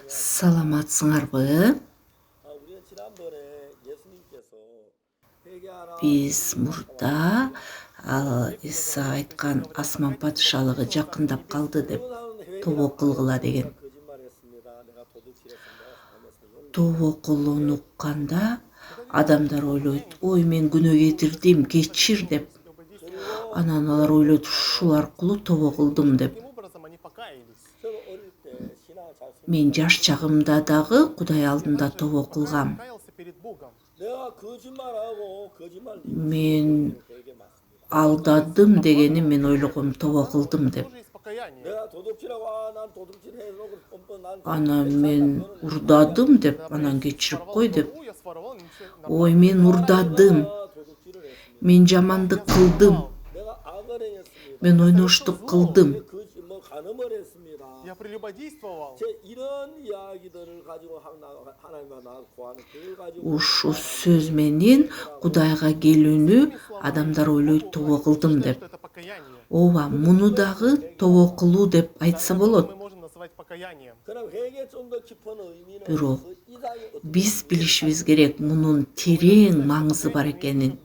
Саламатсыңарбы? Биз мурда Иса айткан асман падышалыгы жакындап калды деп тобо кылгыла деген. Тобо кылууну укканда адамдар ойлойт, ой мен күнөө кетирдим, кечир деп. Анан алар ойлойт, ушул аркылуу тобо кылдым деп. Мен жаш чагымда дагы Кудай алдында тобо кылгам. Мен алдадым дегени мен ойлогом тобо кылдым деп. Анан мен урдадым деп, анан кечирип кой деп. Ой мен урдадым. Мен жамандык кылдым. Мен ойноштук кылдым. Я прелюбодействовал. Ушу сөз менен Кудайга келүүнү адамдар ойлойт тобо кылдым деп. Ооба, муну дагы тобо кылуу деп айтса болот. Бирок биз билишибиз керек мунун терең маңызы бар экенин.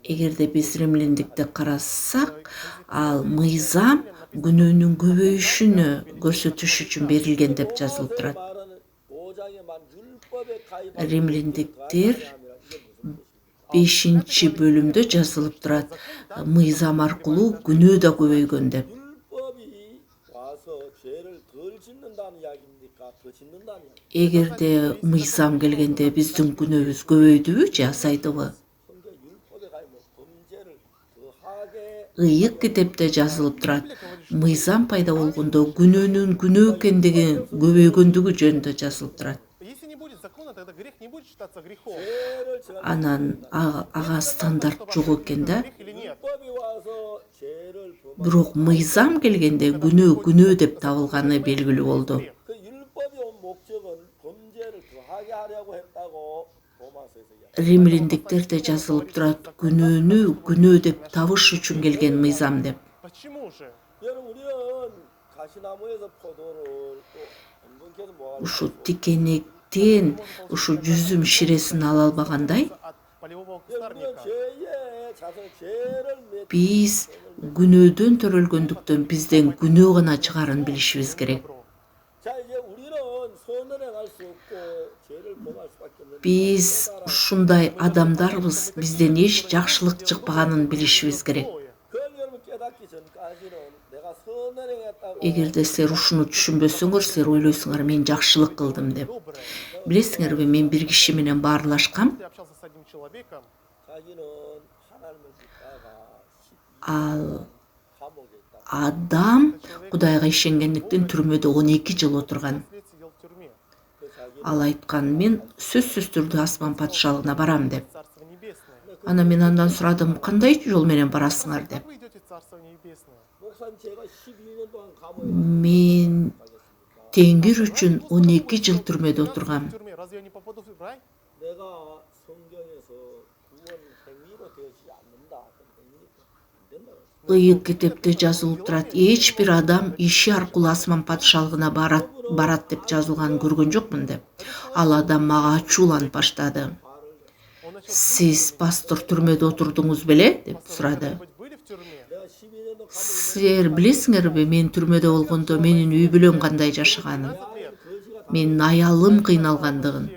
Эгерде биз римлиндикти карасак, ал мыйзам күнөөнүн көбөйүшүнө көрсөтүш үчүн берилген деп жазылып турат. Римлиндиктер 5-бөлүмдө жазылып турат. Мыйзам аркылуу күнөө да көбөйгөн деп. Эгерде мыйзам келгенде биздин күнөөбүз көбөйдүбү же азайдыбы? Ыйык китепте жазылып турат. Мыйзам пайда болгондо күнөөнүн күнөө экендиги көбөйгөндүгү жөнүндө жазылып турат. Анан ага стандарт жок экен да. Бирок мыйзам келгенде күнөө деп табылганы белгилүү болду. Римлиндиктерде жазылып турат, күнөөнү күнөө деп табыш үчүн келген мыйзам деп. Ушу тикенектен ушу жүзүм ширесин ала албагандай, биз күнөөдөн төрөлгөндүктөн бизден күнөө гана чыгарын билишибиз керек. Биз ушундай адамдарбыз, бизден эч жакшылык чыкпаганын билишибиз керек. Эгерде силер ушуну түшүнбөсөңөр, силер ойлойсуңар мен жакшылык кылдым деп. Билесиңерби, мен бир киши менен баарлашкам. Ал адам Кудайга ишенгендиктен түрмөдө 12 жыл отурган. Ал айткан, мен сөзсүз түрдө асман падышалыгына барам деп. Анан мен андан сурадым, кандай жол менен барасыңар деп. Мен теңир үчүн 12 жыл түрмөдө отургам. Ыйык китепте жазылып турат, эч бир адам иши аркылуу асман падышалыгына барат деп жазылганын көргөн жокмун деп. Ал адам мага ачууланып баштады. Сиз пастор түрмөдө отурдуңуз беле деп сурады. Силер билесиңерби, мен түрмөдө болгондо менин үй бүлөм кандай жашаганын, менин аялым кыйналгандыгын,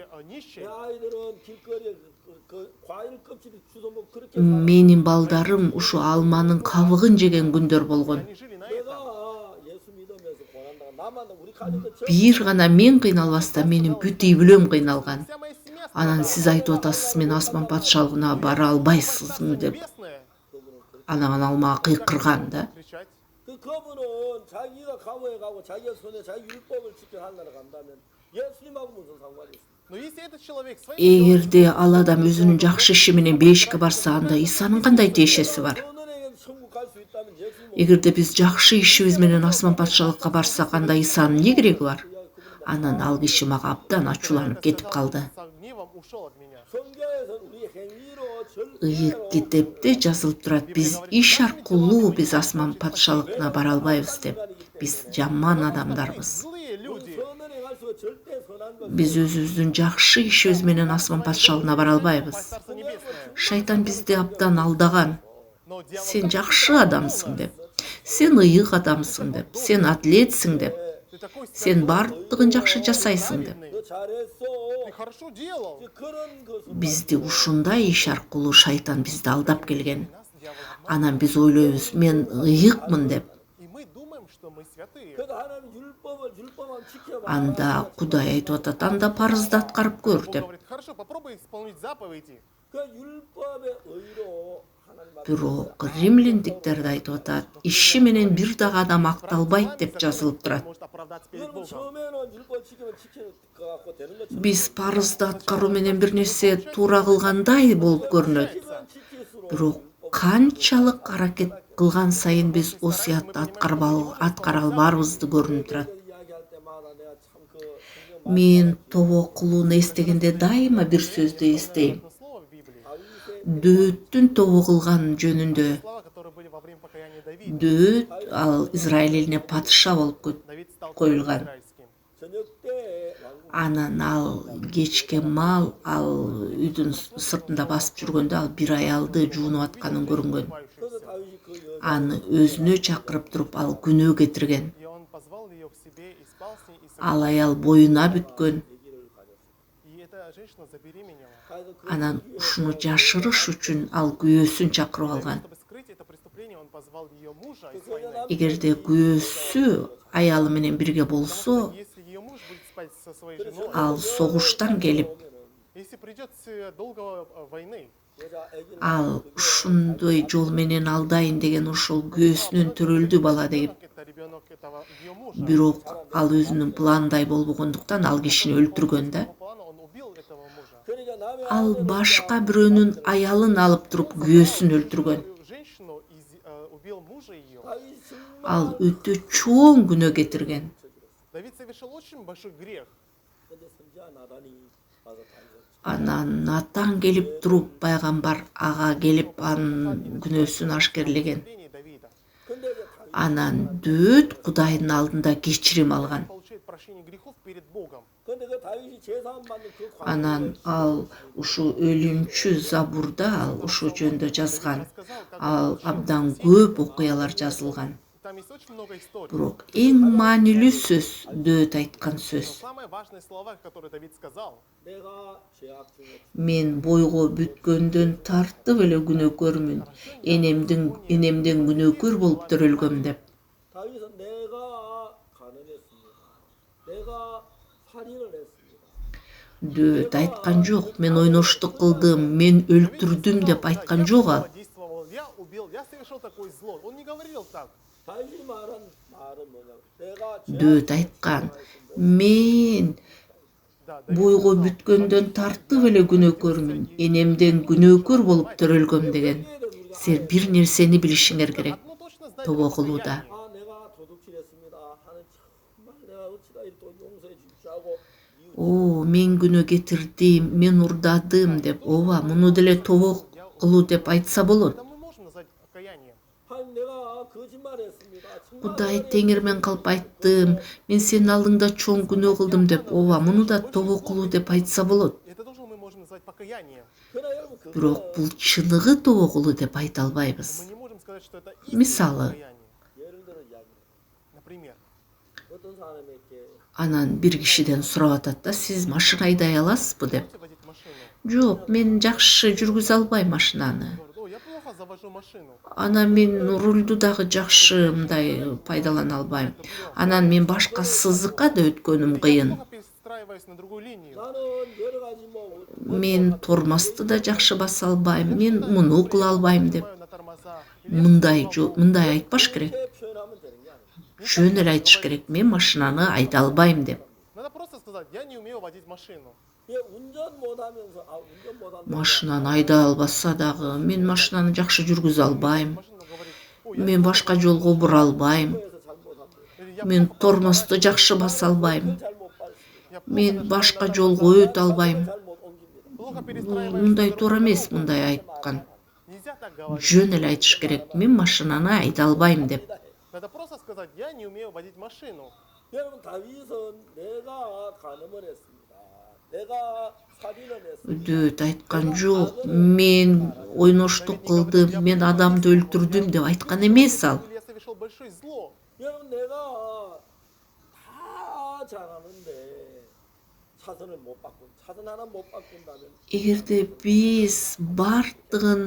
менин балдарым ушу алманын кабыгын жеген күндөр болгон. Бир гана мен кыйналбастан менин бүт үй бүлөм кыйналган. Анан сиз айтып атасыз, мен асман падышалыгына бара албайсызмы деп. Анан ал мага кыйкырган да. Эгерде ал адам өзүнүн жакшы иши менен бешикке барса, анда Исанын кандай тиешеси бар? Эгерде биз жакшы ишибиз менен асман падышалыкка барсак, анда Исанын эмне кереги бар? Анан ал киши мага абдан ачууланып кетип калды. ушел от меня. Ыйык китепте жазылып турат: биз иш аркылуу биз асман патшалыгына бара албайбыз деп. Биз жаман адамдарбыз. Злые люди. Биз өзүбүздүн жакшы ишибиз менен асман патшалыгына бара албайбыз. Царство небесное. Шайтан бизди абдан алдаган. Но дьявол Сен жакшы адамсың деп, сен ыйык адамсың деп, сен атлетсиң деп, ты такой сен бардыгын жакшы жасайсың деп. ты хорошо делал. Бизди ушундай иш аркылуу шайтан бизди алдап келген. Нас дьявол обманывает. Анан биз ойлойбуз: мен ыйыкмын деп. И мы думаем, что мы святые. Анда Кудай айтып атат: анда парызды аткарып көр Бог деп. говорит, хорошо, попробуй исполнить заповеди. Бирок римляндиктерде айтып атат: иши менен бир дагы адам акталбайт деп жазылып турат. Может оправдаться перед Богом. Биз парызды аткаруу менен бир нерсе туура кылгандай болуп көрүнөт. Бирок канчалык аракет кылган сайын биз осуятты аткара албарыбызды көрүнүп турат. Мен тобок кылууну эстегенде дайыма бир сөздү эстейм. Одно слово в Библии. Дөөттүн тобо кылган жөнүндө. Слова, которые были во время покаяния Давида. Дөөт ал Израиль элине патша болуп Давид стал коюлган. израильским. Анан ал кечке мал ал үйдүн сыртында басып жүргөндө ал бир аялды жуунуп атканын көрүнгөн. Купающийся. Аны өзүнө чакырып туруп ал күнөө кетирген. И он позвал ее к себе и спал с ней, и Ал аял боюна бүткөн. И эта женщина забеременела. Анан ушуну жашырыш үчүн ал күйөөсүн чакырып алган. Чтобы скрыть это преступление, он позвал ее мужа из войны. Эгерде күйөөсү аялы менен бирге болсо, Если ее муж будет спать со своей женой, ал согуштан келип, если придет с долгого войны, ал ушундой жол менен алдайын деген ошол күйөөсүнөн төрөлдү бала деп. это ребенок этого ее мужа. Бирок ал өзүнүн пландай болбогондуктан ал кишини өлтүргөн да. По плану он убил этого мужа. Ал башка бирөөнүн аялын алып туруп күйөөсүн өлтүргөн. Женщину убил мужа ее. Ал өтө чоң күнөө кетирген. Давид совершил очень большой грех. Анан Натан келип туруп, пайгамбар ага келип анын күнөөсүн ашкерлеген. Преступление Давида. Анан Дөөт Кудайдын алдында кечирим алган. Получает прощение грехов перед Богом. Анан ал ушу өлүмчү забурда ал ушул жөнүндө жазган. Ал абдан көп окуялар жазылган. Там есть очень много историй. Бирок эң маанилүү сөз Дөөт айткан сөз. Самые важные слова, которые Давид сказал. Мен бойго бүткөндөн тартып эле күнөөкөрмүн. Энемден күнөөкөр болуп төрөлгөм деп. Дөөт айткан жок: мен ойноштук кылдым, мен өлтүрдүм деп айткан жок ал. Действовал я, убил, я совершил такое зло. Он не говорил так. Дөөт айткан: мен Да, бойго бүткөндөн тартып эле күнөөкөрмүн. Энемден күнөөкөр болуп төрөлгөм деген. Сен бир нерсени билишиңер керек. одно точно знать. Тобо кылууда. Мен күнөө кетирдим, мен урдадым деп, ооба, муну деле тобо кылуу деп айтса болот. Это мы можем назвать покаянием. Кудай теңирмен калып айттым, мен сенин алдыңда чоң күнөө кылдым деп, ооба, муну да тобо кылуу деп айтса болот. Это тоже мы можем назвать покаянием. Бирок бул чыныгы тобо кылуу деп айта албайбыз. Мы не можем сказать, что это Мисалы. истинное покаяние. Например, Анан бир кишиден сурап атат да: сиз машина айдай аласызбы деп. можете водить машину? Жок, мен жакшы жүргүзө албайм машинаны. Говорит, о, я плохо завожу машину. Анан мен рулду дагы жакшы мындай пайдалана албайм. Анан мен башка сызыкка да өткөнүм кыйын. Плохо перестраиваюсь на другую линию. Мен тормозду да жакшы баса албайм, мен муну кыла албайм деп. Нажимаю на тормоза. Мындай айтпаш керек. Жөн эле айтыш керек: мен машинаны айдай албайм деп. Надо просто сказать, я не умею водить машину. Машинаны айдай албаса дагы: мен машинаны жакшы жүргүзө албайм. Машина говорит, о, Мен башка жолго бура албайм. или я Мен тормозду жакшы баса албайм. я Мен башка жолго өтө албайм. плохо перестраиваешься мындай на туура другую эмес дорогу. мындай айткан. Нельзя так говорить. Жөн эле айтыш керек. Мен машинаны айда албайм деп. Надо просто сказать, я не умею водить машину. 여러분 다윗은 내가 간음을 했습니다. 내가 살인을 했습니다. Дөт айткан жок. Мен ойноштук кылдым, мен адамды өлтүрдүм деп айткан эмес ал. Я совершил большое зло. 여러분 내가 다 잘하는데 차선을 못 바꾼 차선 하나 못 바꾼다면 Эгерде биз бардыгын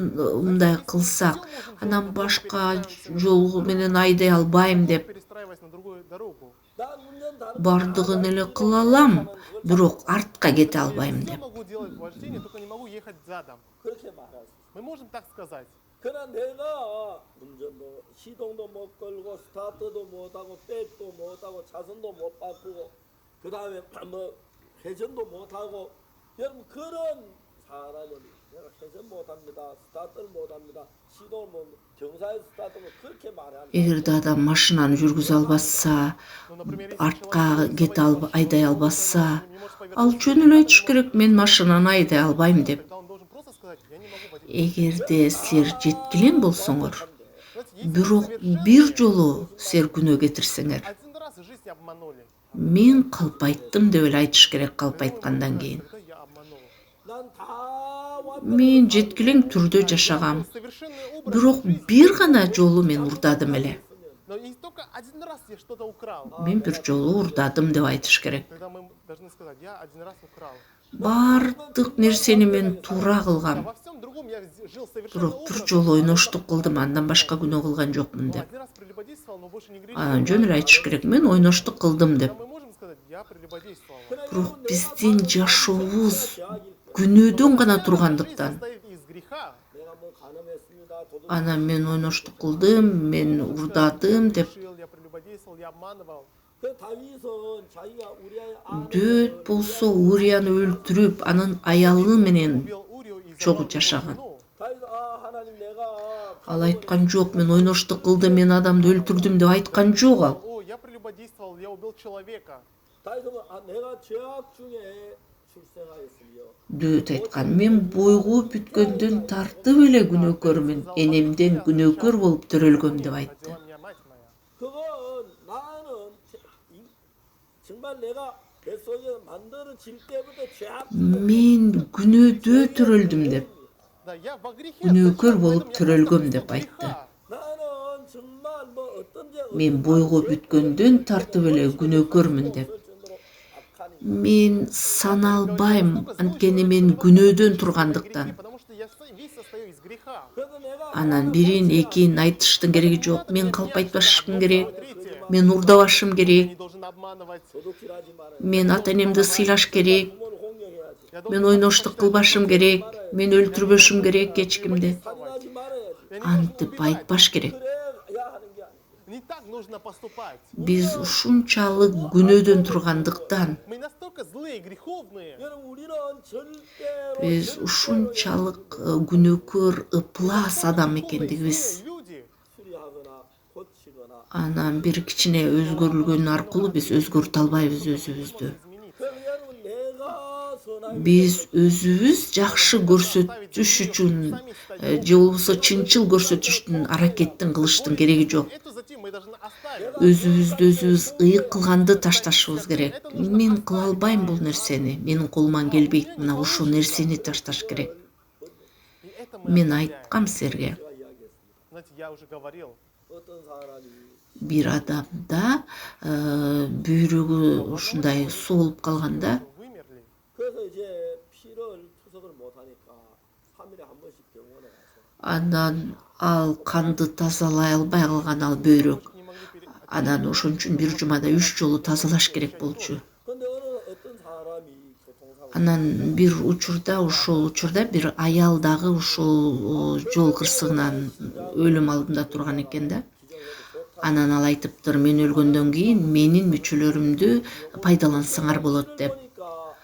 мындай кылсак, анан башка жол менен айдай албайм деп Перестраиваясь на другую дорогу. 난 운전 다른 бардыгын эле кыла алам, бирок артка кете албайм Я деп. могу делать вождение, только не могу ехать задом. 그렇게 말할 수 있어. Мы можем так сказать. 그러나 내가 운전도 시동도 못 걸고 스타트도 못 하고 백도 못 하고 차선도 못 바꾸고 그 다음에 뭐 회전도 못 하고 여러분 그런 사람은 내가 회전 못 합니다 스타트를 못 합니다 시동을 못 경사에서 스타트를 그렇게 말하는 Эгерде адам машинаны жүргүзө албаса, Ну, например, если артка человек кете заводит айдай машину, албаса, он не может повернуть ал жөн эле айтыш керек, мен машинаны айдай албайм деп. Тогда он должен просто сказать, я не могу водить. Эгерде силер жеткилең болсоңор, Знаете, если бирок совершенные, бир жолу силер күнөө кетирсеңер, один раз в жизни обманули. мен калп айттым деп эле айтыш керек калп айткандан кийин. Тогда я обманул. 난다 Мен жеткилең түрдө жашагам, Совершенный образ бирок жизни. бир гана жолу мен урдадым эле. Но не только один раз я что-то украл. Мен бир жолу урдадым деп айтыш керек. Тогда мы должны сказать, я один раз украл. Бардык нерсени мен туура А кылгам, во всем другом я жил совершенно бирок бир образом. жолу ойноштук кылдым, андан башка күнөө кылган жокмун деп. Один раз прелюбодействовал, но больше не грешил. Анан жөн эле айтыш керек, мен ойноштук кылдым деп. Тогда мы можем сказать, я прелюбодействовал. Бирок биздин жашообуз күнөөдөн гана Жизнь тургандыктан, состоит из греха. 내가 뭐 간음했습니다 도둑 анан мен ойноштук кылдым, мен урдадым деп. Грешил, я прелюбодействовал, я обманывал. 그 다윗은 자기가 우리아의 Дөт болсо Урияны өлтүрүп, анын аялы менен Убил Урию и чогуу забрал его жашаган. жену. 다윗 하나님 내가 Ал айткан жок, мен ойноштук кылдым, мен адамды өлтүрдүм деп айткан жок ал. О, я прелюбодействовал, я убил человека. 다윗은 내가 죄악 중에 출생하였으며 Дөт айткан, мен бойго бүткөндөн тартып эле күнөөкөрмүн, энемден күнөөкөр болуп төрөлгөм деп айтты. Родила меня мать моя. 그건 나는 정말 내가 뱃속에 만들어질 때부터 죄악 Мен күнөөдө төрөлдүм деп. Да, я во грехе. Күнөөкөр Поэтому болуп я төрөлгөм просто деп греха. айтты. 나는 정말 뭐 어떤 죄 Мен бойго бүткөндөн тартып эле күнөөкөрмүн деп. Мен саналбайм, анткени мен күнөөдөн тургандыктан. Потому что я весь состою из греха. 그래서 내가 Анан бирин, экин айтыштын кереги жок. Мен калп айтпашым керек. Мен урдабашым Не керек. должен обманывать. 도둑질하지 말아야 Мен ата энемди сыйлаш керек. 부모를 공경해야지 Я Мен должен ойноштук кылбашым керек. Мен өлтүрбөшүм керек эчкимди. 살인하지 말아야지 Я не должен Антип убивать. айтпаш керек. 그래야 하는 게 아니야 Не так нужно поступать. Биз ушунчалык күнөөдөн тургандыктан, Мы настолько злые, греховные. 여러분 우리는 절대로 биз ушунчалык күнөөкөр, ыплас адам экендигибиз. Злые люди. 수리하거나 고치거나 Анан бир кичине өзгөрүлгөн аркылуу биз өзгөртө албайбыз өзүбүздү. Изменить. 그럼 여러분 내가 선한 Биз өзүбүз жакшы көрсөтүш үчүн же болбосо чынчыл көрсөтүштүн аракеттин кылыштын кереги жок. Эту затею мы должны оставить. Өзүбүздү өзүбүз ыйык кылганды ташташыбыз керек. Мен кыла албайм бул нерсени, менин колуман келбейт, мына ушул нерсени ташташ керек. И это мы Мен оставляем. айткам силерге, 제가 이야기했습니다. Знаете, я уже говорил. 어떤 사람이 бир адамда бүйрөгү ушундай соолуп калганда, Вымерли. 그래서 이제 피를 투석을 못 하니까 3일에 한 번씩 병원에 가서 анан ал канды тазалай албай калган ал бөйрөк. Не могли Анан ошон үчүн бир жумада 3 жолу тазалаш керек болчу. 근데 어떤 사람이 교통사고 Анан бир учурда бир аял дагы ушул жол кырсыгынан өлүм алдында турган экен да. Анан ал айтыптыр, мен өлгөндөн кийин менин мүчөлөрүмдү пайдалансаңар болот деп. 그러니까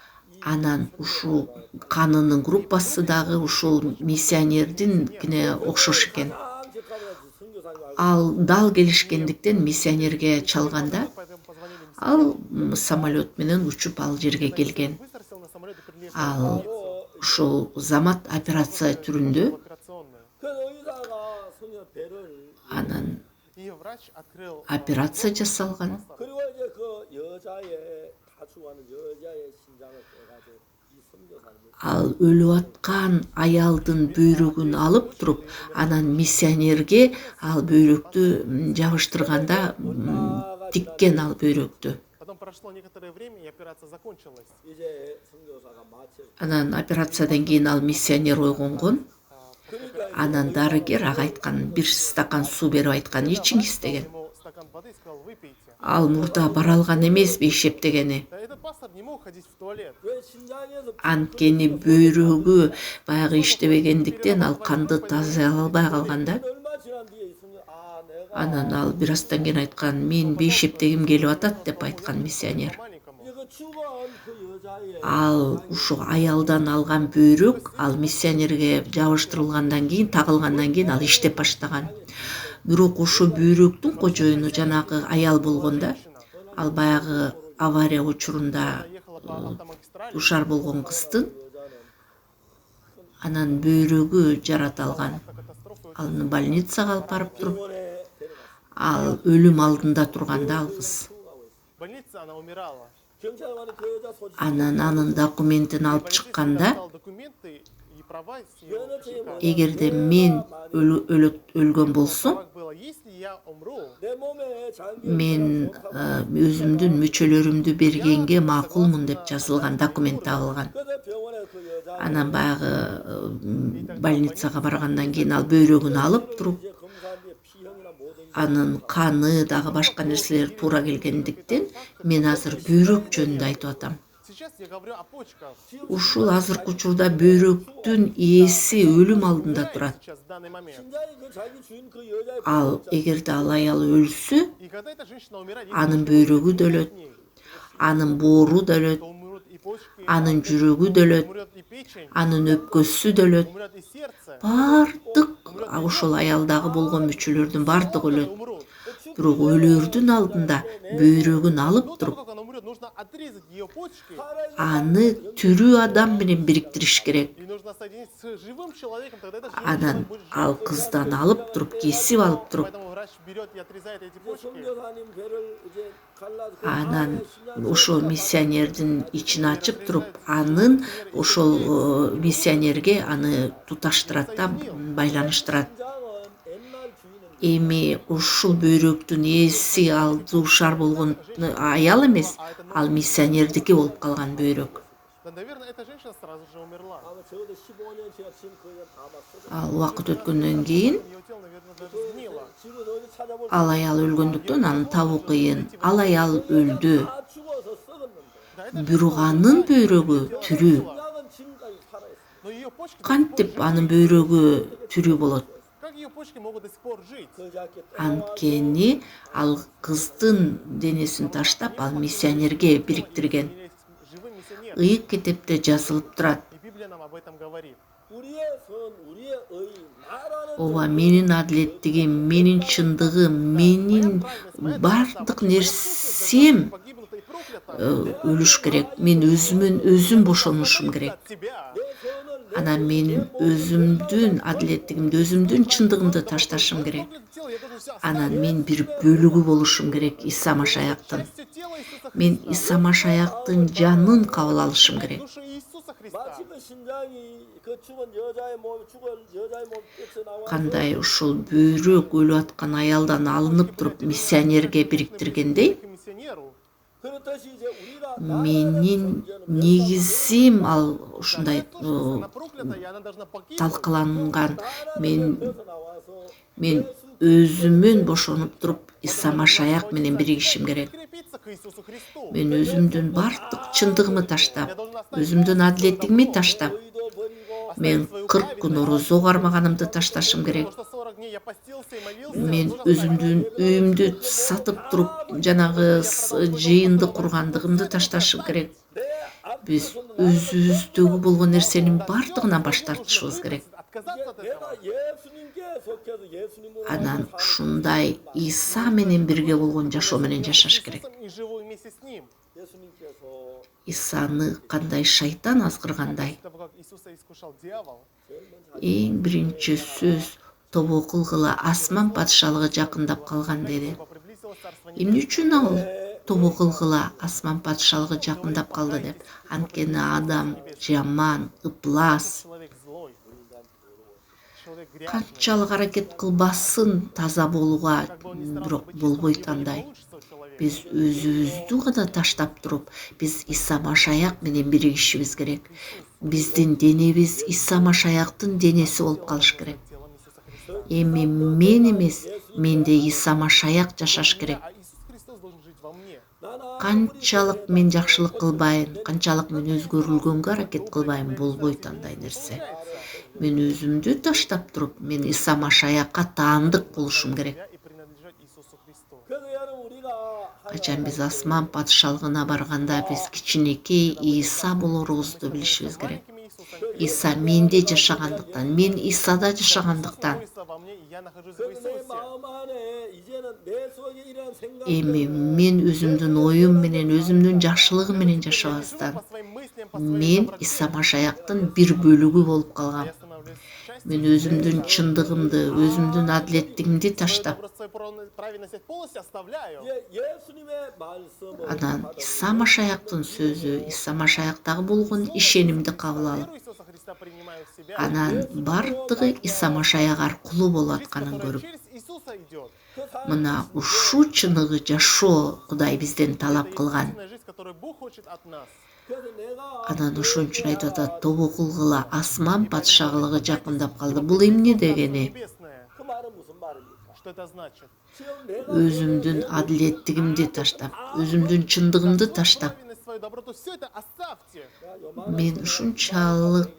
Анан ушул канынын группасы дагы ушул миссионердиnkine окшош экен. 직감해야지 선교사님 알고 Ал дал келишкендиктен миссионерге чалганда, Поэтому позвонили ал самолет менен учуп ал жерге келген. быстро сел на самолет и прилетел. Ал ушул замат операция түрүндө в операционную. 그래서 의사가 성녀 배를 анан И врач открыл операция жасалган. 그리고 이제 그 여자의 다투하는 여자의 심장을 빼가지고 이 선교사님이 Ал өлүп аткан аялдын бөйрөгүн алып туруп, анан миссионерге ал бөйрөктү жабыштырганда тиккен ал бөйрөктү. Потом прошло некоторое время, и операция закончилась. 이제 선교사가 마취를 Анан операциядан кийин ал миссионер ойгонгон. 그러니까 Анан дарыгер ага айткан, бир стакан суу берип айткан, ичиңиз Дал деген. ему стакан воды и сказал, выпейте. Ал мурда бара алган эмесби ишеп дегени. Да этот пастор не мог ходить в туалет. 왜 심장에서 Анткени бөйрөгү баягы иштебегендиктен ал канды тазалай албай калган да. 얼마 지난 뒤에 이 선교 내가 Анан ал бир аздан кийин айткан, мен бейшептегим келип атат деп айткан миссионер. Маленькому. 이제 그 죽은 그 여자의 Ал ушу аялдан алган бөйрөк ал миссионерге жабыштырылгандан кийин, тагылгандан кийин ал иштеп баштаган. Бирок ошо бөйрөктүн кожоюну жанагы аял болгон да. Ал баягы авария учурунда Ехала по автомагистрали. душар болгон кыздын 여자는 анан бөйрөгү жараталган. Катастрофа. Аны больницага алып барып туруп, 병원에 데려갔어. ал өлүм алдында турганда ал кыз. В больнице она умирала. 경찰관이 그 여자 소지 Анан анын документин алып чыкканда, Достал документы и права с её 여자친구 эгерде мен өлгөн болсом, правах было, если я умру, 내 몸에 장기 мен өзүмдүн мүчөлөрүмдү бергенге макулмун деп жазылган документ табылган. 그래서 병원에 그 여자 Анан баягы больницага баргандан кийин ал бөйрөгүн алып туруп, 이제 검사한테 피형이나 모든 анын каны дагы башка нерселер туура келгендиктен мен азыр бөйрөк жөнүндө айтып атам. сейчас я говорю о почках. Ушул азыркы учурда бөйрөктүн ээси өлүм алдында турат. Сейчас, в данный момент. 심장이 그 자기 주인 그 여자의 Ал эгерде ал аял өлсө, И когда эта женщина умирает, анын бөйрөгү да өлөт, анын боору да өлөт, то умрут и почки, анын жүрөгү да өлөт, умрет и печень, анын өпкөсү да өлөт. умрет и сердце, Бардык ошол аялдагы болгон мүчөлөрдүн бардыгы өлөт. умрут. Бирок өлөрдүн алдында бөйрөгүн алып До туруп, того, как она умрет, нужно отрезать ее почки, аны тирүү адам менен бириктириш керек. и нужно соединить с живым человеком, тогда это живой Анан человек будет жить. ал кыздан алып туруп, кесип алып туруп, Поэтому врач берет и отрезает эти почки. 선교사님 배를 이제 갈라서 그 анан 안에 ошол миссионердин ичин ачып туруп, анын ошол миссионерге аны туташтырат да, байланыштырат. 심장은 옛날 주인은 Эми ушул бөйрөктүн ээси ал душар болгон аял эмес, ал миссионердики болуп калган бөйрөк. Да, наверное, эта женщина сразу же умерла. 아마 적어도 15년 제가 지금 거의 다 봤어요. Ал убакыт өткөндөн кийин Ее тело, наверное, даже сгнило. 지금 어디 찾아볼 ал аял өлгөндүктөн аны табуу кыйын. Ал аял өлдү. 다 죽어서 썩었는데 Да, это Бирок анын бөйрөгү тирүү. 심장은 지금까지 살아있어. но ее почки до сих пор Кантип живы. анын бөйрөгү тирүү болот? Как ее почки могут до сих пор жить? 그 자켓 Анткени ал кыздын денесин таштап, ал миссионерге бириктирген. Живым миссионером. Ыйык китепте жазылып турат. И Библия нам об этом говорит. 우리의 선, 우리의 의, 나라는 Ооба, менин адилеттигим, менин чындыгым, менин бардык нерсем Погибнуто и проклято өлүш керек. Мен өзүм бошонушум керек. от тебя. 내 선을 Анан мен өзүмдүн адилеттигимди, өзүмдүн чындыгымды ташташым керек. Проклято тело, я должен всё Анан оставить. мен бир бөлүгү болушум керек Иса Машаяктын. Частью тела Иисуса Мен Христа. Иса Машаяктын жанын кабыл алышым керек. Душу Иисуса Христа. 마치 그 심장이 그 죽은 여자의 몸, 죽은 여자의 몸 끝에 나와 Кандай ушул бөйрөк өлүп аткан аялдан алынып туруп миссионерге бириктиргендей, К миссионеру. 그렇듯이 이제 우리가 менин негизим ал ушундай Она проклята, и она должна погибнуть. талкаланган. Мен 나와서 мен өзүмөн бошонуп туруп Иса Машаяк менен биригишим керек. Крепиться к Иисусу Христу. Мен өзүмдүн бардык чындыгымы таштап, өзүмдүн адилеттигими таштап, 의도 버리고 мен 40 күн орозо кармаганымды ташташым керек. Потому что 40 дней я постился и молился. Мен Нужно өзүмдүн үйүмдү сатып туруп, жанагы жыйынды кургандыгымды ташташым керек. 내 앞 Биз өзүбүздөгү болгон нерсенин бардыгынан баш тартышыбыз керек. отказаться от этого. 내가 예수님께 속해서 예수님으로 Анан ушундай Иса менен бирге болгон жашоо менен жашаш керек. И живу вместе с Ним. 예수님께서 Исаны кандай шайтан азгыргандай, После того, как Иисуса искушал дьявол, эң биринчи сөз тобо кылгыла асман патшалыгы жакындап калган деди. ибо приблизилось царство Эмне небесное. үчүн ал тобо кылгыла асман патшалыгы жакындап калды деп? Анткени адам жаман, ыплас, Человек злой, человек грязный. канчалык аракет кылбасын таза болууга, Как бы он ни старался бирок быть чистым, болбой у него не тандай. получится у человека. Биз өзүбүздү гана таштап туруп, биз Иса Машаяк менен биригишибиз керек. Биздин денебиз Иса Машаяктын денеси болуп калыш керек. Телом Иисуса Христа. Эми мен эмес, менде Иса Машаяк жашаш керек. А Иисус Христос должен жить во мне. Канчалык мен жакшылык кылбайын, канчалык мен өзгөрүлгөнгө аракет кылбайын, болбойт андай нерсе. Мен өзүмдү таштап туруп, мен Иса Машаякка таандык болушум керек. И принадлежать Иисусу Христу. 그래서 여러분 우리가 Качан биз асман патшалыгына барганда биз кичинекей Иса болорубузду билишибиз керек. Маленьким Иисусом. Иса менде жашагандыктан, мен Исада жашагандыктан, Иисус во мне, и я нахожусь в 그래서 내 Иисусе. 마음 안에 이제는 내 속에 이러한 эми 생각들을 мен өзүмдүн оюм менен, өзүмдүн жакшылыгы менен жашабастан, По своим мыслям, по своим мен доброте. Иса Машаяктын бир бөлүгү болуп калгам. Я становлюсь частью Мен өзүмдүн чындыгымды, өзүмдүн адилеттигимди таштап, свою праведность полностью оставляю. 예수님의 말씀을 анан Иса Машаяктын сөзү, Иса Машаяктагы болгон ишенимди кабыл алып, Веру Иисуса Христа принимаю в себя. анан бардыгы Иса Машаяк аркылуу болуп атканын Который көрүп, через Иисуса идет. мына ушул чыныгы жашоо Кудай бизден талап кылган. Истинная жизнь, которую Бог хочет от нас. 그래서 내가 Анан ошон үчүн айтып атат, тобо кылгыла асман патшалыгы жакындап калды. Бул эмне дегени? Небесное. 그 말은 무슨 말입니까? Что это значит? 지금 내가 Өзүмдүн адилеттигимди таштап, өзүмдүн чындыгымды таштап, Праведность, свою доброту, все это оставьте. мен ушунчалык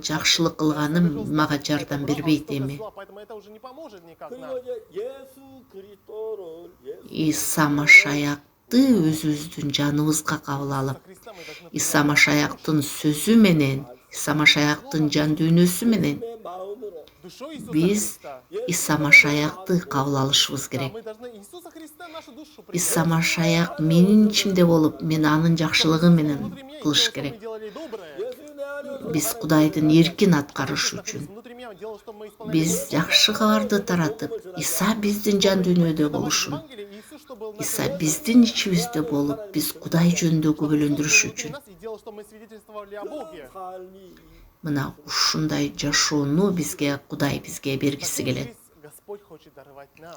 жакшылык кылганым мага жардам бербейт Столько эми. зла, поэтому это уже не поможет никак нам. 그리고 이제 예수 그리스도를 예수 Иса Машаякты өзүбүздүн жаныбызга кабыл алып, Христа мы должны Иса Машаяктын сөзү менен, Иса Машаяктын жан дүйнөсү менен 내 마음으로 душой Иисуса биз Христа. Иса Машаякты кабыл алышыбыз Да, керек. мы должны Иисуса Христа нашу душу Иса Машаяк менин ичимде болуп, мен анын жакшылыгы менен внутри меня и кылыш делал, что керек. мы делали доброе. 예수님 내 안에 Биз Кудайдын эркин аткарыш Иисус үчүн, внутри меня делал, что мы исполняли биз жакшы кабарды таратып, Иса биздин жан дүйнөдө болушун, Евангелие, Иисус, что был на Иса биздин ичибизде болуп, биз Кудай жөнүндө күбөлөндүрүш үчүн. нас и делал, что мы свидетельствовали о Боге. 삶이 Мына ушундай жашоону Кудай бизге бергиси келет. Господь хочет даровать нам.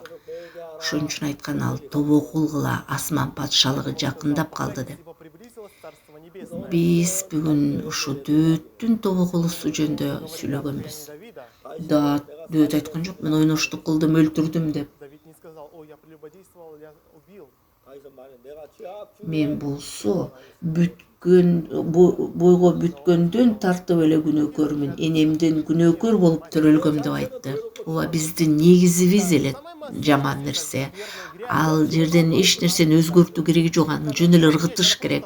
Ошон үчүн айткан ал тобо кылгыла асман патшалыгы жакындап калды деп. Ибо приблизилось Царство Небесное. Биз бүгүн ушу дөөттүн тобо кылуусу жөнүндө сүйлөгөнбүз. Давида. Да, дөөт айткан жок, мен ойноштук кылдым, өлтүрдүм деп. Давид не сказал: ой, я прелюбодействовал, я убил. 다윗은 말해 내가 죄악 중에 Мен болсо бойго бүткөндөн тартып эле күнөөкөрмүн, энемден күнөөкөр болуп төрөлгөм деп айтты. Ооба биздин негизибиз эле жаман нерсе. Ал жерден эч нерсени өзгөртүү кереги жок, аны жөн эле ыргытыш керек.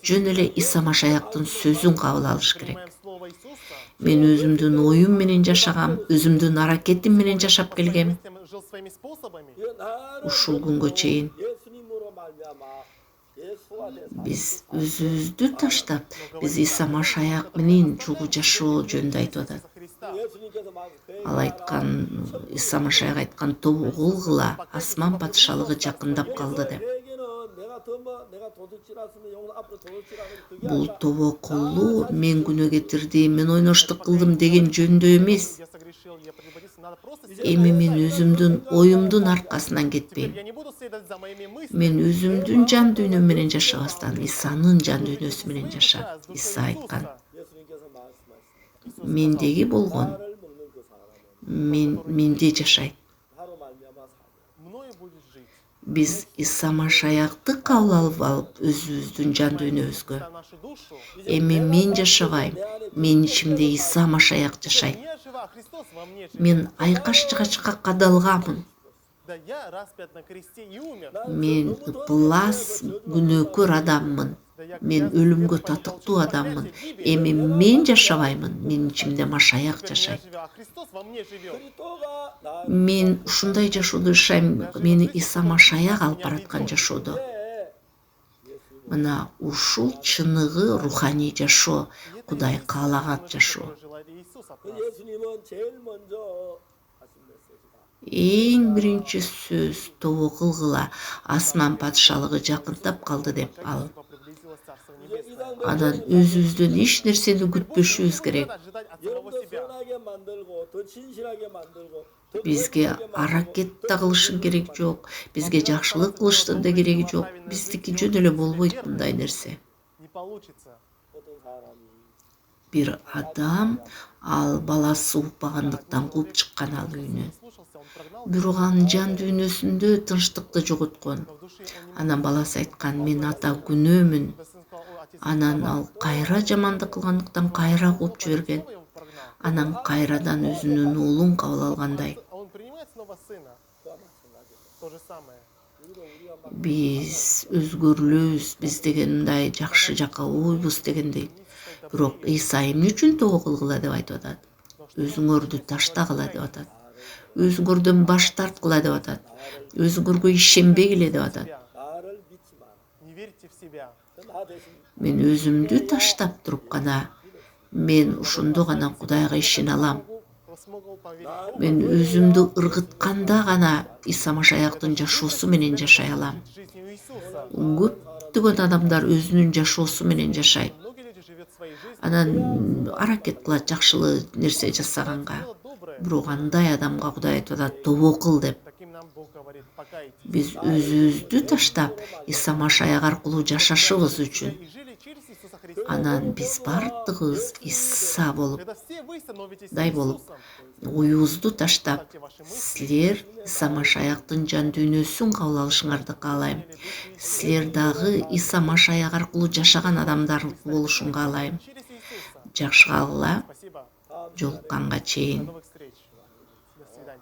Жөн эле Иса Машаяктын сөзүн кабыл алыш керек. Принимаем Слово Иисуса. Мен өзүмдүн оюм менен жашагам, өзүмдүн аракетим менен жашап келгем. Жил своими способами. 이 나를 Ушул күнгө чейин 예수님으로 말미암아 예수와 내 삶. биз өзүбүздү таштап, биз Иса Машаяк менен чогуу жашоо жөнүндө айтып атат. Христа. 예수님께서 막 Ал айткан, Иса Машаяк айткан, тобо кылгыла асман патшалыгы жакындап калды деп. 내게는 내가 도둑질했으면 영원 앞으로 도둑질하는 그게 Бул 아니라 тобо кылуу мен күнөө кетирдим, мен ойноштук кылдым деген жөндө эмес. Я согрешил, я прелюбодействовал. Надо просто Эми мен өзүмдүн оюмдун аркасынан кетпейм. я не буду следовать за моими мыслями. Мен өзүмдүн жан дүйнөм менен жашабастан, Исанын жан дүйнөсү менен жашап. Иса айткан, 예수님께서 말씀하셨습니다. мендеги болгон, 나를 먹는 그 사람은 менде жашайт. 바로 말미암아 살고 Мною будет жить. Биз Иса Машаякты кабыл алып, өзүбүздүн жан дүйнөбүзгө. За нашу душу. Эми мен жашабайм, менин ичимде Иса Машаяк жашайт. Я жива, Христос во мне живет. Мен айкаш жыгачка кадалганмын. Да я распят на кресте и умер. Мен ыплас күнөөкөр адаммын. Мен өлүмгө татыктуу адаммын. Эми мен жашабаймын, менин ичимде Машаяк Я жашайт. живя, а Христос во мне живет. 그리스도가 나 Мен ушундай жашоодо жашайм, мени Иса Машаяк алып бараткан жашоодо. Мына ушул чыныгы руханий жашоо, Кудай каалаган жашоо. Которое желает Иисус от 그 нас. 예수님은 제일 먼저 하신 메시지다. Эң биринчи сөз тобо кылгыла, асман патшалыгы жакындап калды деп ал. Ибо приблизилось Царство 이제 이 Небесное. 당대 Анан өзүбүздөн эч нерсени күтпөшүбүз керек. Надо ожидать от самого 여러분도 себя. 선하게 만들고 더 진실하게 만들고 더 Бизге 거룩하게 аракет 만들고, да 더 кылышың керек жок, бизге жакшылык кылыштын да кереги жок. Биздики жөн эле болбойт мындай нерсе. Не получится. 어떤 사람이 Бир адам ал баласы укпагандыктан кууп чыккан ал үйүнөн. Слушался, он прогнал, Бирок анын жан дүйнөсүндө тынчтыкты жоготкон. но в душе он не Анан баласы айткан, мен ата күнөөмүн. сын сказал: «Ой, отец, Анан ал кайра жамандык кылгандыктан кайра кууп жиберген. снова его прогнал». Анан кайрадан өзүнүн уулун кабыл алгандай. А он принимает снова сына. 그와 마찬가지로 То же самое. 우리가 막 Биз өзгөрүлөбүз, биз деген мындай жакшы жакка ойбуз дегендей. Бирок Иса эмне үчүн тобо кылгыла деп айтып атат? Өзүңөрдү таштагыла деп атат. Өзүңөрдөн баш тарткыла деп атат. Өзүңөргө ишенбегиле деп атат. 나를 믿지 마라. Не верьте в себя. 나 대신 Мен өзүмдү таштап туруп гана, мен ушондо гана Кудайга ишене алам. Смогу поверить. Мен өзүмдү ыргытканда гана Иса Машаяктын жашоосу менен жашай алам. Жизнью Иисуса. Көптөгөн адамдар өзүнүн жашоосу менен жашайт. Многие люди живут своей жизнью. Анан аракет кылат жакшылы нерсе жасаганга. Дело доброе. Бирок андай адамга Кудай айтып атат, тобо кыл деп. Таким нам Бог говорит: покайтесь. Биз өзүбүздү таштап Иса Машаяк аркылуу жашашыбыз үчүн. И жили через Иисуса Христа. Анан биз баардыгыбыз Иса болуп, Когда все вы становитесь дай болуп, Иисусом, оюбузду таштап, ставьте ваши мысли, силер Иса Машаяктын жан дүйнөсүн кабыл алышыңарды каалайм. Силер дагы Иса Машаяк аркылуу жашаган адамдар болушун каалайм. через Иисуса. Жакшы калгыла, Спасибо. жолукканга До чейин. новых встреч. До свидания.